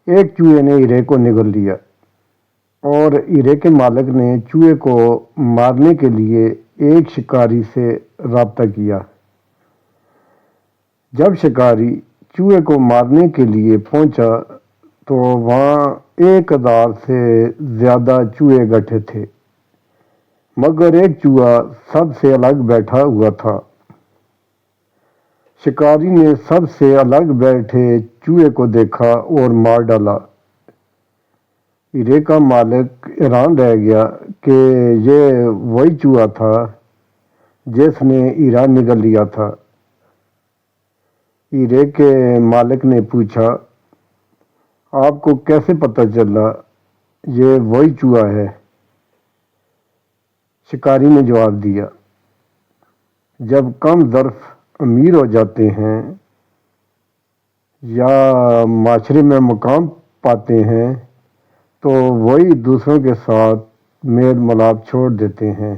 ایک چوہے نے ہیرے کو نگل لیا اور ہیرے کے مالک نے چوہے کو مارنے کے لیے ایک شکاری سے رابطہ کیا۔ جب شکاری چوہے کو مارنے کے لیے پہنچا تو وہاں 1000 سے زیادہ چوہے اکٹھے تھے، مگر ایک چوہا سب سے الگ بیٹھا ہوا تھا۔ شکاری نے سب سے الگ بیٹھے چوہے کو دیکھا اور مار ڈالا۔ ہیرے کا مالک حیران رہ گیا کہ یہ وہی چوہا تھا جس نے ہیرا نگل لیا تھا۔ ہیرے کے مالک نے پوچھا، آپ کو کیسے پتہ چلا یہ وہی چوہا ہے؟ شکاری نے جواب دیا، جب کم ظرف امیر ہو جاتے ہیں یا معاشرے میں مقام پاتے ہیں تو وہی دوسروں کے ساتھ میل ملاپ چھوڑ دیتے ہیں۔